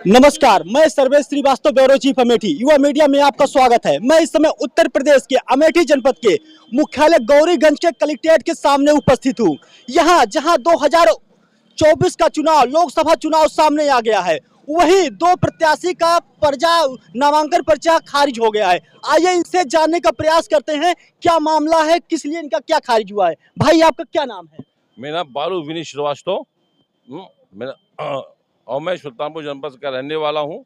नमस्कार, मैं Sarvesh Srivastava, bureau chief Amethi युवा मीडिया में आपका स्वागत है। मैं इस समय उत्तर प्रदेश के अमेठी जनपद के मुख्यालय गौरीगंज के कलेक्ट्रेट के सामने उपस्थित हूं। यहां जहां 2024 का चुनाव, लोकसभा चुनाव सामने आ गया है, वहीं दो प्रत्याशी का नामांकन पर्चा खारिज हो गया है। आइए इनसे जानने का प्रयास करते हैं क्या मामला है, किस लिए इनका क्या खारिज हुआ है। भाई, आपका क्या नाम है? मेरा बालू विनीत श्रीवास्तव, और मैं सुल्तानपुर जनपद का रहने वाला हूं।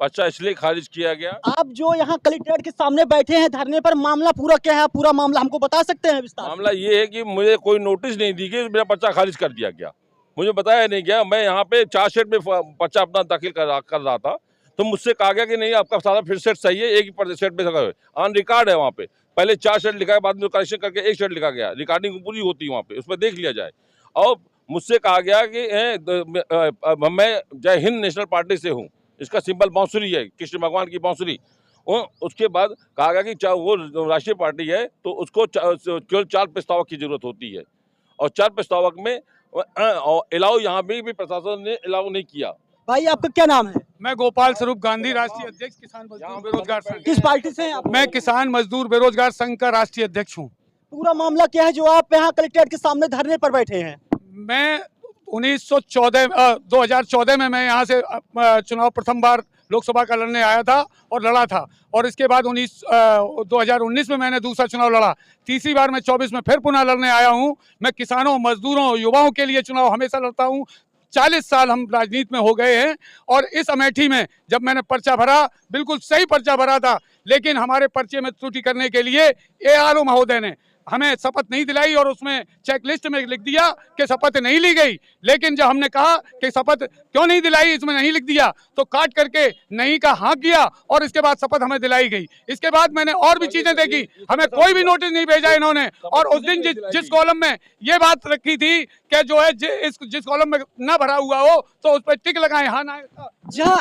पर्चा इसलिए खारिज किया गया। आप जो यहाँ कलेक्ट्रेट के सामने बैठे हैं धरने पर, मामला पूरा क्या है? पूरा मामला हमको बता सकते हैं विस्तार? मामला ये है कि मुझे कोई नोटिस नहीं दी गई, मेरा पर्चा खारिज कर दिया गया, मुझे बताया नहीं गया। मैं यहाँ पे चार्जशीट में पर्चा अपना दाखिल कर रहा था, तो मुझसे कहा गया कि नहीं, आपका सारा फिर सेट सही है, एक ही सेट में ऑन रिकॉर्ड है। वहाँ पे पहले 4 सेट लिखा है, बाद में करेक्शन करके 1 सेट लिखा गया। रिकॉर्डिंग पूरी होती है वहाँ पे, उसमें देख लिया जाए। और मुझसे कहा गया कि मैं जय हिंद नेशनल पार्टी से हूँ, इसका सिंबल बांसुरी है, कृष्ण भगवान की बांसुरी। उसके बाद कहा गया कि वो राष्ट्रीय पार्टी है तो उसको केवल 4 प्रस्तावक की जरूरत होती है, और 4 प्रस्तावक में अलाउ यहाँ भी प्रशासन ने अलाउ नहीं किया। भाई, आपका क्या नाम है? मैं गोपाल स्वरूप गांधी, राष्ट्रीय अध्यक्ष किसान मजदूर बेरोजगार संघ। किस पार्टी से हैं आप? मैं किसान मजदूर बेरोजगार संघ का राष्ट्रीय अध्यक्ष हूँ। पूरा मामला क्या है जो आप यहाँ कलेक्ट्रेट के सामने धरने पर बैठे हैं? मैं 2014 में मैं यहाँ से चुनाव प्रथम बार लोकसभा का लड़ने आया था और लड़ा था, और इसके बाद 2019 में मैंने दूसरा चुनाव लड़ा। तीसरी बार मैं 24 में फिर पुनः लड़ने आया हूँ। मैं किसानों, मजदूरों, युवाओं के लिए चुनाव हमेशा लड़ता हूँ। 40 साल हम राजनीति में हो गए हैं, और इस अमेठी में जब मैंने पर्चा भरा, बिल्कुल सही पर्चा भरा था, लेकिन हमारे पर्चे में त्रुटि करने के लिए ARO महोदय ने हमें शपथ नहीं दिलाई, और उसमें चेकलिस्ट में लिख दिया कि शपथ नहीं ली गई। लेकिन जब हमने कहा कि शपथ क्यों नहीं दिलाई, इसमें नहीं लिख दिया, तो काट करके नहीं का हाँ किया, और इसके बाद शपथ हमें दिलाई गई। इसके बाद मैंने और भी चीजें देखी, हमें कोई भी नोटिस नहीं भेजा इन्होंने। और उस दिन जिस कॉलम में ये बात रखी थी कि जो है जिस कॉलम में ना भरा हुआ हो तो उस पर टिक लगाए, हाँ ना। जहां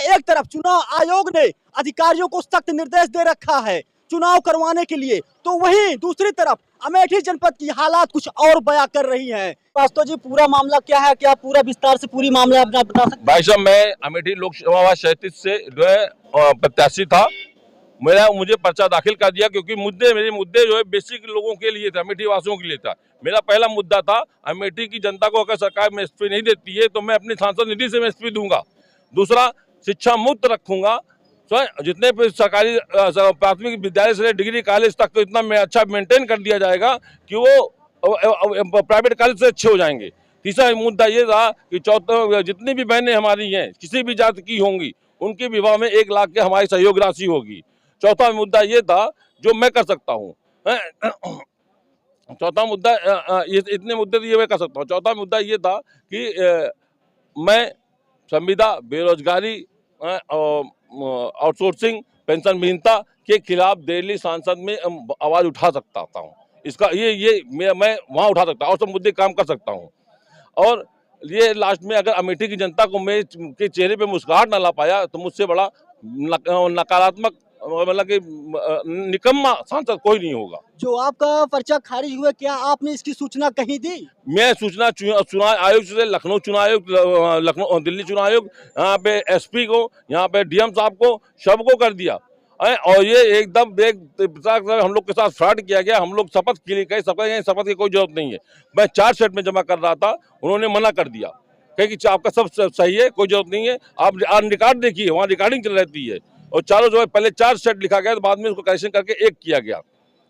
एक तरफ चुनाव आयोग ने अधिकारियों को सख्त निर्देश दे रखा है चुनाव करवाने के लिए, तो वहीं दूसरी तरफ अमेठी जनपद की हालात कुछ और बयां कर रही हैं। वास्तव जी, पूरा मामला क्या है? क्या पूरा विस्तार से पूरी मामला अपना बता सकते हैं? भाई साहब, मैं अमेठी लोकसभा 37 से जो है प्रत्याशी था। मुझे पर्चा दाखिल कर दिया क्योंकि मेरे मुद्दे जो है बेसिक लोगों के लिए थे, अमेठी वासियों के लिए था। मेरा पहला मुद्दा था, अमेठी की जनता को अगर सरकार में एसपी नहीं देती है तो मैं अपनी सांसद निधि से एसपी दूंगा। दूसरा, शिक्षा मुक्त रखूंगा। जितने भी सरकारी प्राथमिक विद्यालय से डिग्री कॉलेज तक तो इतना अच्छा मेंटेन कर दिया जाएगा कि वो प्राइवेट कॉलेज से अच्छे हो जाएंगे। तीसरा मुद्दा ये था कि जितनी भी बहनें हमारी हैं, किसी भी जाति की होंगी, उनके विवाह में 1 लाख के हमारी सहयोग राशि होगी। चौथा मुद्दा ये था जो मैं कर सकता हूँ। चौथा मुद्दा, इतने मुद्दे तो ये मैं कर सकता हूँ। चौथा मुद्दा ये था कि मैं संविदा, बेरोजगारी, आउटसोर्सिंग, पेंशन विहीनता के खिलाफ दिल्ली संसद में आवाज उठा सकता हूँ। इसका मैं वहाँ उठा सकता हूँ और सब मुद्दे काम कर सकता हूँ। और ये लास्ट में अगर अमेठी की जनता को मैं के चेहरे पे मुस्कुराहट ना ला पाया तो मुझसे बड़ा नकारात्मक, मतलब कि निकम्मा सांसद कोई नहीं होगा। जो आपका पर्चा खारिज हुआ, क्या आपने इसकी सूचना कहीं दी? मैं सूचना चुनाव आयोग से, लखनऊ चुनाव आयोग, दिल्ली चुनाव आयोग, यहाँ पे एसपी को, यहाँ पे डीएम साहब को, सबको कर दिया। और ये एकदम हम लोग के साथ फ्रॉड किया गया। हम लोग शपथ के लिए गए, शपथ की कोई जरूरत नहीं है। मैं 4 सेट में जमा कर रहा था, उन्होंने मना कर दिया कि आपका सब सही है, कोई जरूरत नहीं है, आप रिकॉर्ड देखिए, वहाँ रिकॉर्डिंग चल रहती है। और चारों जो है पहले 4 सेट लिखा गया, तो बाद में उसको करेक्शन करके 1 किया गया।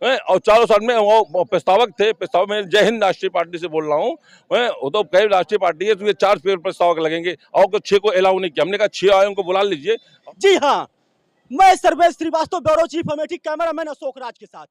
और चारों साल में वो प्रस्तावक थे। प्रस्तावक में जय हिंद राष्ट्रीय पार्टी से बोल रहा हूँ, वो तो कई राष्ट्रीय पार्टी है, तो ये 4 प्रस्तावक लगेंगे, और 6 को अलाउ नहीं किया। हमने कहा 6 आयोगों को बुला लीजिए। जी हाँ, मैं Sarvesh Srivastava, bureau chief Amethi, cameraman Ashok Raj के साथ।